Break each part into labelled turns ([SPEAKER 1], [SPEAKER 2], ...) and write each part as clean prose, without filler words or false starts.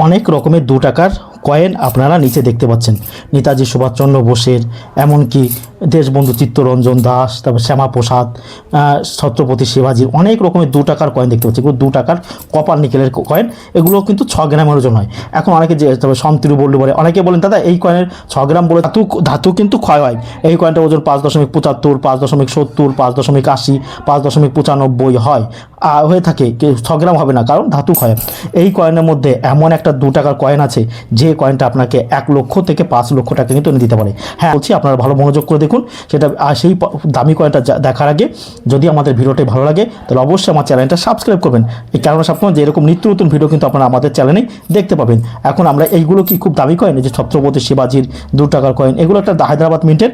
[SPEAKER 1] অনেক রকমের 2 টাকার কয়েন আপনারা নিচে দেখতে পাচ্ছেন। নেতাজি সুভাষচন্দ্র বোসের, এমনকি দেশবন্ধু চিত্তরঞ্জন দাস, তারপর শ্যামাপ্রসাদ, ছত্রপতি শিবাজির অনেক রকমের 2 টাকার কয়েন দেখতে পাচ্ছি। এগুলো 2 টাকার কপার নিকেলের কয়েন। এগুলো কিন্তু 6 গ্রামের ওজন হয়। এখন অনেকে যে তবে সন্তিরু বললে বলে, অনেকে বলেন দাদা এই কয়েনের 6 গ্রাম বলে ধাতু কিন্তু ক্ষয় হয়। এই কয়েনটার ওজন 5.75, 5.70, 5.80, 5.95 হয়, হয়ে থাকে। 6 গ্রাম হবে না, কারণ ধাতু ক্ষয়। এই কয়েনের মধ্যে এমন একটা 2 টাকার কয়েন আছে যে কয়েনটা আপনাকে 1 লক্ষ থেকে 5 লক্ষ টাকা কিন্তু এনে দিতে পারে। হ্যাঁ বলছি, আপনারা ভালো মনোযোগ করে দেখুন সেটা। সেই দামি কয়েনটা দেখার আগে যদি আমাদের ভিডিওটি ভালো লাগে তাহলে অবশ্যই আমার চ্যানেলটা সাবস্ক্রাইব করবেন। এই কারণে আপনার যে এরকম নিত্য নতুন ভিডিও কিন্তু আপনারা আমাদের চ্যানেলেই দেখতে পাবেন। এখন আমরা এইগুলো কি খুব দামি কয়েন, যে ছত্রপতি শিবাজির 2 টাকার কয়েন, এগুলো একটা হায়দ্রাবাদ মিন্টের।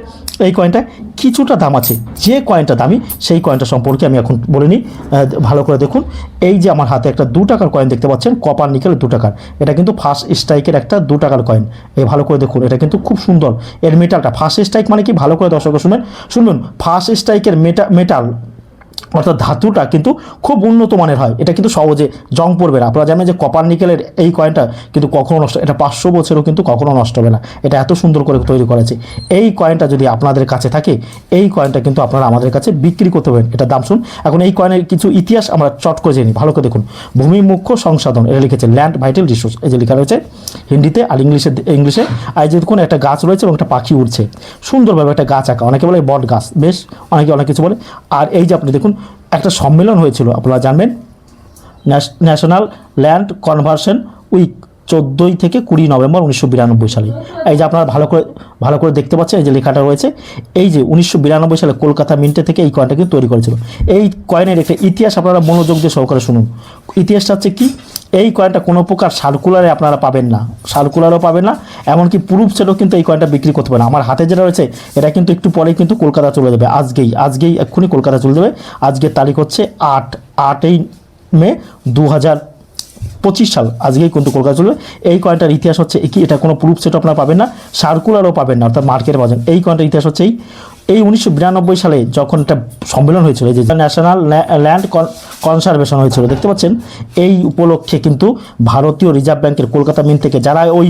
[SPEAKER 1] এই কয়েনটা কিছুটা দাম আছে। যে কয়েনটা দামি সেই কয়েনটা সম্পর্কে আমি এখন বলে নিই, ভালো করে দেখুন। এই যে আমার হাতে একটা 2 টাকার কয়েন দেখতে পাচ্ছেন, কপার নিকেল 2 টাকার। এটা কিন্তু ফার্স্ট স্ট্রাইকের একটা 2 টাকার কয়েন। এই ভালো করে দেখুন, এটা কিন্তু খুব সুন্দর। এর মেটালটা ফার্স্ট স্ট্রাইক মানে কি, ভালো করে দর্শক শুনুন। ফার্স্ট স্ট্রাইকের মেটাল অর্থাৎ ধাতুটা কিন্তু খুব উন্নত মানের হয়। এটা কিন্তু সহজে জং পড়বে না। আপনারা জানেন যে কপার নিকেলের এই কয়েনটা কিন্তু কখনো নষ্ট, এটা 500 বছরও কিন্তু কখনো নষ্ট হবে না। এটা এত সুন্দর করে তৈরি করেছে। এই কয়েনটা যদি আপনাদের কাছে থাকে, এই কয়েনটা কিন্তু আপনারা আমাদের কাছে বিক্রি করতে পারেন। এটা দাম শুন। এখন এই কয়েনের কিছু ইতিহাস আমরা চট করে জেনি, ভালো করে দেখুন। ভূমি মুখ্য সংসাধন, এটা লিখেছে ল্যান্ড ভাইটাল রিসোর্স, এই যে লেখা রয়েছে হিন্দিতে আর ইংলিশে। আর যে দেখুন একটা গাছ রয়েছে এবং একটা পাখি উড়ছে সুন্দরভাবে, একটা গাছ আঁকা, অনেকে বলে বট গাছ, বেশ অনেকে অনেক কিছু বলে। আর এই যে আপনি দেখুন একটা সম্মেলন হয়েছিল, আপনারা জানবেন, ন্যাশনাল ল্যান্ড কনভার্সন উইক 14 থেকে 20 নভেম্বর 1992 সালে। এই যে আপনারা ভালো করে দেখতে পাচ্ছেন, এই যে লেখাটা রয়েছে। এই যে 1992 সালে কলকাতা মিন্টে থেকে এই কয়েনটা কিন্তু তৈরি করেছিল। এই কয়েনের একটা ইতিহাস আপনারা মনোযোগ দিয়ে সহকারে শুনুন। ইতিহাসটা হচ্ছে কি, এই কয়েনটা কোনো প্রকার সার্কুলারে আপনারা পাবেন না, সার্কুলারও পাবেন না, এমনকি প্রুফ সেটও কিন্তু এই কয়েনটা বিক্রি করতে পারেন। আমার হাতে যেটা রয়েছে এটা কিন্তু একটু পরেই কিন্তু কলকাতা চলে যাবে, আজকেই এক্ষুনি কলকাতা চলে যাবে। আজকের তারিখ হচ্ছে 8ই মে 2025 সাল, আজকেই কিন্তু কলকাতা চলবে। এই কয়েনটার ইতিহাস হচ্ছে কি, এটা কোনো প্রুফ সেট আপনারা পাবেন না, সার্কুলারও পাবেন না, অর্থাৎ মার্কেটে পাবেন। এই কয়েনটার ইতিহাস হচ্ছে এই 1992 সালে যখন একটা সম্মেলন হয়েছিল, যে ন্যাশনাল ল্যান্ড কনসারভেশন হয়েছিল, দেখতে পাচ্ছেন। এই উপলক্ষে কিন্তু ভারতীয় রিজার্ভ ব্যাংকের কলকাতা মিন্ট থেকে যারা ওই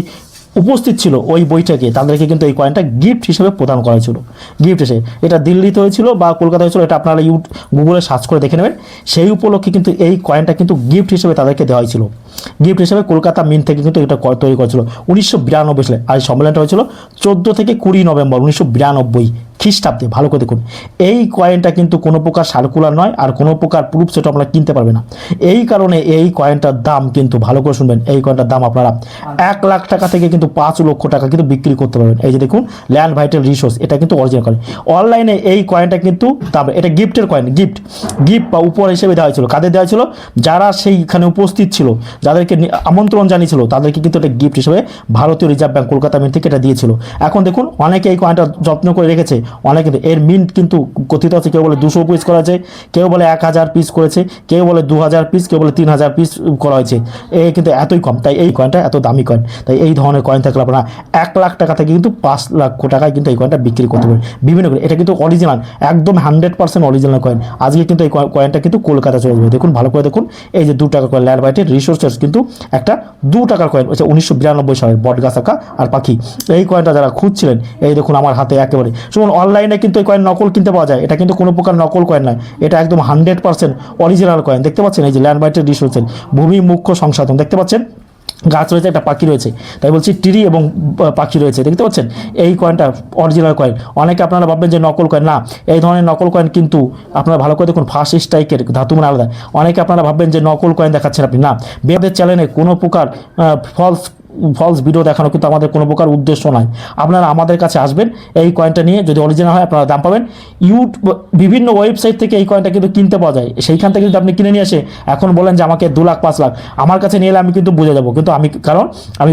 [SPEAKER 1] উপস্থিত ছিল ওই বইটাকে, তাদেরকে কিন্তু এই কয়েনটা গিফট হিসেবে প্রদান করা হয়েছিল। গিফট হিসেবে এটা দিল্লিতে হয়েছিল বা কলকাতা হয়েছিল, এটা আপনারা গুগলে সার্চ করে দেখে নেবেন। সেই উপলক্ষে কিন্তু এই কয়েনটা কিন্তু গিফট হিসেবে তাদেরকে দেওয়া হয়েছিল। গিফট হিসেবে কলকাতা মিন্ট থেকে কিন্তু এটা তৈরি করেছিল 1992 সালে। আর এই সম্মেলনটা হয়েছিল 14 থেকে 20 নভেম্বর 1992 খ্রিস্টাব্দে। ভালো করে দেখুন, এই কয়েনটা কিন্তু কোনো প্রকার সার্কুলার নয়, আর কোনো প্রকার প্রুফ সেটা আপনারা কিনতে পারবে না। এই কারণে এই কয়েনটার দাম কিন্তু, ভালো করে শুনবেন, এই কয়েনটার দাম আপনারা 1 লাখ টাকা থেকে কিন্তু 5 লক্ষ টাকা কিন্তু বিক্রি করতে পারবেন। এই যে দেখুন ল্যান্ড ভাইটাল রিসোর্স, এটা কিন্তু অরিজিনাল কয়েন। অনলাইনে এই কয়েনটা কিন্তু দাম, এটা গিফটের কয়েন, গিফট বা উপহার হিসেবে দেওয়া হয়েছিল। কাদের দেওয়া হয়েছিল? যারা সেইখানে উপস্থিত ছিল, যাদেরকে আমন্ত্রণ জানিয়েছিল, তাদেরকে কিন্তু এটা গিফট হিসেবে ভারতীয় রিজার্ভ ব্যাংক কলকাতা মিন্ট থেকে এটা দিয়েছিল। এখন দেখুন অনেকে এই কয়েনটা যত্ন করে রেখেছে, অনেক কিন্তু এর মিন্ট কিন্তু কথিত আছে, কেউ বলে 200 পিস করা হয়েছে, কেউ বলে 1000 পিস করেছে, কেউ বলে 2000 পিস, কেউ বলে 3000 পিস করা হয়েছে। এই কিন্তু এতই কম, তাই এই কয়েনটা এত দামি কয়েন। তাই এই ধরনের কয়েন থাকলে আপনারা 1 লাখ টাকা থেকে কিন্তু 5 লক্ষ টাকায় কিন্তু এই কয়েনটা বিক্রি করতে পারেন বিভিন্ন করে। এটা কিন্তু অরিজিনাল, একদম 100% অরিজিনাল কয়েন। আজকে কিন্তু এই কয়েনটা কিন্তু কলকাতা চলে যাবে। দেখুন ভালো করে দেখুন, এই যে 2 টাকার কয়েন ল্যান্ড ভাইটাল রিসোর্সেস কিন্তু একটা 2 টাকার কয়েন হচ্ছে 1992 সালের বট গাছ আঁকা আর পাখি। এই কয়েনটা যারা খুঁজছিলেন, এই দেখুন আমার হাতে একেবারে শুনুন। অনলাইনে কিন্তু এই কয়েন নকল কিনতে পাওয়া যায়, এটা কিন্তু কোনো প্রকার নকল কয়েন নয়, এটা একদম 100% অরিজিনাল কয়েন। দেখতে পাচ্ছেন এই যে ল্যান্ড ভাইটাল রিসোর্সেস ভূমি মুখ্য সংসাধন, দেখতে পাচ্ছেন গাছ রয়েছে, একটা পাখি রয়েছে, তাই বলছি টিরি এবং পাখি রয়েছে, দেখতে পাচ্ছেন। এই কয়েনটা অরিজিনাল কয়েন। অনেকে আপনারা ভাববেন যে নকল কয়েন, না, এই ধরনের নকল কয়েন কিন্তু আপনারা ভালো করে দেখুন, ফার্স্ট স্ট্রাইকের ধাতু মানে আলাদা। অনেকে আপনারা ভাববেন যে নকল কয়েন দেখাচ্ছেন আপনি, না, বেদের চ্যানেলে কোনো প্রকার ফলস ভিডিও দেখানো কিন্তু আমাদের কোনো প্রকার উদ্দেশ্য নয়। আপনারা আমাদের কাছে আসবেন এই কয়েনটা নিয়ে, যদি অরিজিনাল হয় আপনারা দাম পাবেন। বিভিন্ন ওয়েবসাইট থেকে এই কয়েনটা কিন্তু কিনতে পাওয়া যায়, সেইখান থেকে কিন্তু আপনি কিনে নিয়ে এসে এখন বলেন যে আমাকে 2 লাখ 5 লাখ, আমার কাছে নিয়ে এলে আমি কিন্তু বুঝে যাবো। কিন্তু কারণ আমি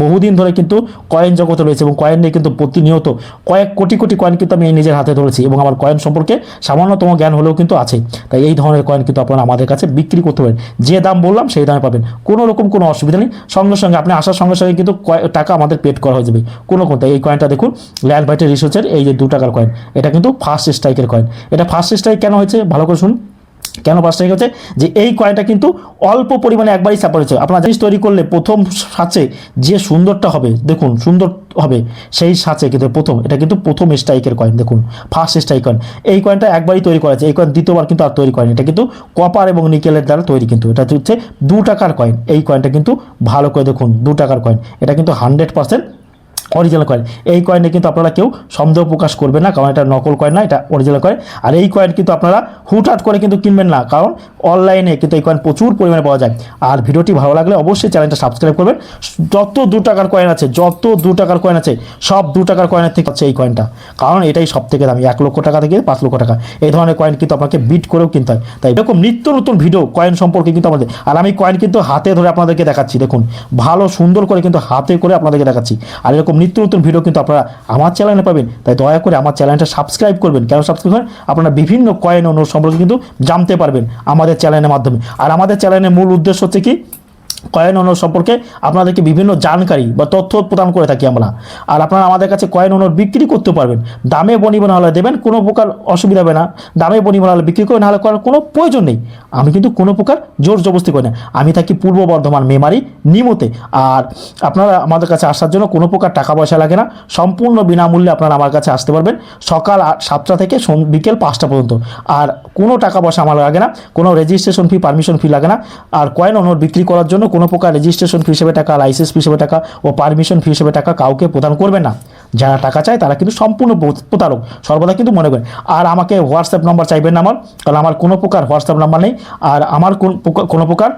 [SPEAKER 1] বহুদিন ধরে কিন্তু কয়েন জগতে রয়েছে এবং কয়েন নিয়ে কিন্তু প্রতিনিয়ত কয়েক কোটি কয়েন কিন্তু আমি নিজের হাতে ধরেছি এবং আমার কয়েন সম্পর্কে সামান্যতম জ্ঞান হলেও কিন্তু আছে। তাই এই ধরনের কয়েন কিন্তু আপনারা আমাদের কাছে বিক্রি করতে পারেন, যে দাম বললাম সেই দামে পাবেন, কোনো রকম কোনো অসুবিধা নেই। সঙ্গে আপনি আসার সঙ্গে সঙ্গে কিন্তু টাকা আমাদের পেড করা হয়ে যাবে কোনো কোনটা। এই কয়েনটা দেখুন ল্যান্ড ভাইটাল রিসোর্সের এই যে 2 টাকার কয়েন, এটা কিন্তু ফার্স্ট স্ট্রাইকের কয়েন। এটা ফার্স্ট স্ট্রাইক কেন হয়েছে ভালো করে শুনুন। কেন 5 টাকা হচ্ছে যে এই কয়েনটা কিন্তু অল্প পরিমাণে একবারই সাপোর্ট হচ্ছে। আপনারা জিনিস তৈরি করলে প্রথম সাঁচে যে সুন্দরটা হবে, দেখুন সুন্দর হবে সেই সাঁচে কিন্তু প্রথম, এটা কিন্তু প্রথম স্ট্রাইকের কয়েন, দেখুন ফার্স্ট স্ট্রাইক কয়েন। এই কয়েনটা একবারই তৈরি করা আছে, এই কয়েন দ্বিতীয়বার কিন্তু আর তৈরি করেন। এটা কিন্তু কপার এবং নিকেলের দ্বারা তৈরি, কিন্তু এটা হচ্ছে 2 টাকার কয়েন। এই কয়েনটা কিন্তু ভালো করে দেখুন 2 টাকার কয়েন, এটা কিন্তু 100% অরিজিনাল কয়েন। এই কয়েনে কিন্তু আপনারা কেউ সন্দেহ প্রকাশ করবেন না, কারণ এটা নকল কয়েন না, এটা অরিজিনাল কয়েন। আর এই কয়েন কিন্তু আপনারা হুটহাট করে কিন্তু কিনবেন না, কারণ অনলাইনে কিন্তু এই কয়েন প্রচুর পরিমাণে পাওয়া যায়। আর ভিডিওটি ভালো লাগলে অবশ্যই চ্যানেলটা সাবস্ক্রাইব করবেন। যত 2 টাকার কয়েন আছে, যত 2 টাকার কয়েন আছে, সব 2 টাকার কয়েনের থেকে হচ্ছে এই কয়েনটা, কারণ এটাই সব থেকে দামি। 1 লক্ষ টাকা থেকে 5 লক্ষ টাকা এই ধরনের কয়েন কিন্তু আপনাকে বিট করেও কিনতে হয়। তাই এরকম নিত্য নতুন ভিডিও কয়েন সম্পর্কে কিন্তু আমাদের, আর আমি কয়েন কিন্তু হাতে ধরে আপনাদেরকে দেখাচ্ছি, দেখুন ভালো সুন্দর করে কিন্তু হাতে করে আপনাদেরকে দেখাচ্ছি। আর এরকম নিত্য নতুন ভিডিও কিন্তু আপনারা আমার চ্যানেলে পাবেন। তাই দয়া করে আমার চ্যানেলটা সাবস্ক্রাইব করবেন। কেন সাবস্ক্রাইব করেন? আপনারা বিভিন্ন কয়েন ও নোট সম্পর্কে কিন্তু জানতে পারবেন আমাদের চ্যানেলের মাধ্যমে। আর আমাদের চ্যানেলের মূল উদ্দেশ্য হচ্ছে কি, কয়েন ও নোট সম্পর্কে আপনাদেরকে বিভিন্ন জানকারি বা তথ্য প্রদান করে থাকি আমরা। আর আপনারা আমাদের কাছে কয়েন ও নোট বিক্রি করতে পারবেন, দামে বনিবনা হলে দেবেন, কোনো প্রকার অসুবিধা হবে না। দামে বনিবনা হলে বিক্রি করে, নাহলে করার কোনো প্রয়োজন নেই। আমি কিন্তু কোনো প্রকার জোর জবরদস্তি করি না। আমি থাকি পূর্ব বর্ধমান মেমারি নিমতে। আর আপনারা আমাদের কাছে আসার জন্য কোনো প্রকার টাকা পয়সা লাগে না, সম্পূর্ণ বিনামূল্যে আপনারা আমার কাছে আসতে পারবেন সকাল 7টা থেকে বিকেল 5টা পর্যন্ত। আর কোনো টাকা পয়সা আমার লাগে না, কোনো রেজিস্ট্রেশন ফি, পারমিশন ফি লাগে না। আর কয়েন ও নোট বিক্রি করার জন্য কোনো প্রকার রেজিস্ট্রেশন ফি হিসেবে টাকা, লাইসেন্স ফি হিসেবে টাকা ও পারমিশন ফি হিসেবে টাকা কাউকে প্রদান করবেন না। যারা টাকা চায় তারা কিন্তু সম্পূর্ণ প্রতারক, সর্বদা কিন্তু মনে করেন। আর আমাকে হোয়াটসঅ্যাপ নাম্বার চাইবেন না আমার, কারণ আমার কোনো প্রকার হোয়াটসঅ্যাপ নাম্বার নেই। আর আমার কোনো প্রকার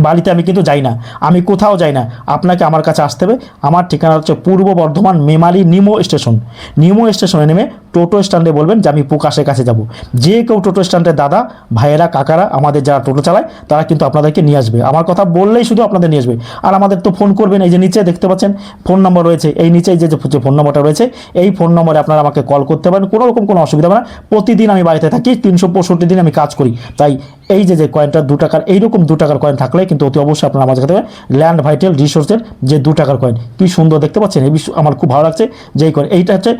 [SPEAKER 1] বাড়িতে আমি কিন্তু যাই না, আমি কোথাও যাই না। আপনাকে আমার কাছে আসতে হবে। আমার ঠিকানা হচ্ছে পূর্ব বর্ধমান মেমারি নিমো স্টেশন। নিমো স্টেশনে নেমে টোটো স্ট্যান্ডে বলবেন যে আমি প্রকাশের কাছে যাব। যে কেউ টোটো স্ট্যান্ডের দাদা ভাইয়েরা কাকারা আমাদের যারা টোটো চালায় তারা কিন্তু আপনাদেরকে নিয়ে আসবে। আমার কথা বললেই শুধু আপনাদের নিয়ে আসবে। আর আমাদের তো ফোন করবেন, এই যে নিচে দেখতে পাচ্ছেন ফোন নম্বর রয়েছে, এই নিচেই যে ফোন নম্বরটা রয়েছে, এই ফোন নম্বরে আপনারা আমাকে কল করতে পারেন। কোনো রকম কোনো অসুবিধা হবে না। প্রতিদিন আমি বাড়িতে থাকি, 365 দিন আমি কাজ করি। তাই এই যে কয়েনটা 2 টাকার, এইরকম 2 টাকার কয়েন থাকলে কিন্তু অতি অবশ্যই আপনারা আমার কাছে ল্যান্ড ভাইটাল রিসোর্সের যে 2 টাকার কয়েন, কি সুন্দর দেখতে পাচ্ছেন। এই আমার খুব ভালো লাগছে যে এই কয়েন, এইটা হচ্ছে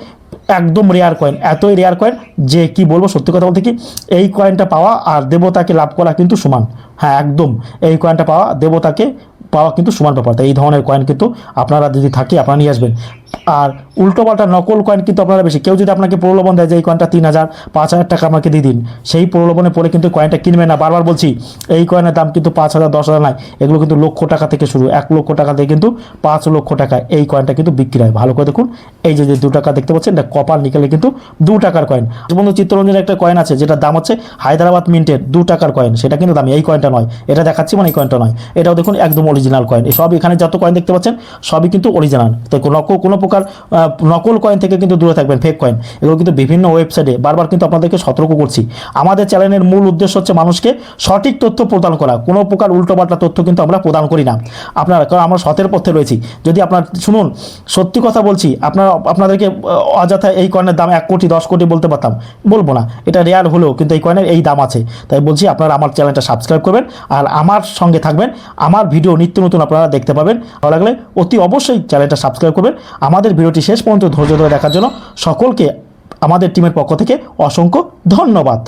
[SPEAKER 1] একদম রেয়ার কয়েন, এতই রেয়ার কয়েন যে কি বলবো। সত্যি কথা বলতে কি, এই কয়েনটা পাওয়া আর দেবতাকে লাভ করা কিন্তু সমান। হ্যাঁ একদম, এই কয়েনটা পাওয়া দেবতাকে পাওয়া কিন্তু সমান ব্যাপার। তাই এই ধরনের কয়েন কিন্তু আপনারা যদি থাকে আপনারা নিয়ে আসবেন। আর উল্টোপাল্টা নকল কয়েন কিন্তু আপনারা বেশি, কেউ যদি আপনাকে প্রলোভন দেয় যে এই কয়েনটা 3000 5000 টাকা আমাকে দিয়ে দিন, সেই প্রলোভনে পড়ে কিন্তু কয়েনটা কিনবেন না। বারবার বলছি, এই কয়েনের দাম কিন্তু 5000 10,000 নয়, এগুলো কিন্তু লক্ষ টাকা থেকে শুরু। 1 লক্ষ টাকা থেকে কিন্তু 5 লক্ষ টাকা এই কয়েনটা কিন্তু বিক্রি হয়। ভালো করে দেখুন, এই যে 2 টাকা দেখতে পাচ্ছেন, এটা কপার নিকেলে কিন্তু 2 টাকার কয়েন। বন্ধু চিত্তরঞ্জনের একটা কয়েন আছে যেটার দাম হচ্ছে হায়দ্রাবাদ মিন্টের 2 টাকার কয়েন, সেটা কিন্তু দামি। এই কয়েনটা নয়, এটা দেখাচ্ছি মানে এই কয়েনটা নয়, এটাও দেখুন একদম অরিজিনাল কয়েন। সব এখানে যত কয়েন দেখতে পাচ্ছেন সবই কিন্তু অরিজিনাল। তো কোনো প্রকার নকল কয়েন থেকে কিন্তু দূরে থাকবেন, ফেক কয়েন এগুলো কিন্তু বিভিন্ন ওয়েবসাইটে বারবার কিন্তু আপনাদেরকে সতর্ক করছি। আমাদের চ্যানেলের মূল উদ্দেশ্য হচ্ছে মানুষকে সঠিক তথ্য প্রদান করা, কোনো প্রকার উল্টোপাল্টা তথ্য কিন্তু আমরা প্রদান করি না আপনারা, কারণ আমরা সতের পথে রয়েছি। যদি আপনার শুনুন, সত্যি কথা বলছি, আপনাদেরকে অযথা এই কয়েনের দাম 1 কোটি 10 কোটি বলতে পারতাম, বলবো না। এটা রেয়ার হলেও কিন্তু এই কয়েনের এই দাম আছে। তাই বলছি আপনারা আমার চ্যানেলটা সাবস্ক্রাইব করবেন আর আমার সঙ্গে থাকবেন। আমার ভিডিও নিত্য নতুন আপনারা দেখতে পাবেন। ভালো লাগলে অতি অবশ্যই চ্যানেলটা সাবস্ক্রাইব করবেন। আমাদের ভিডিওটি শেষ পর্যন্ত ধৈর্য ধরে দেখার জন্য সকলকে আমাদের টিমের পক্ষ থেকে অসংখ্য ধন্যবাদ।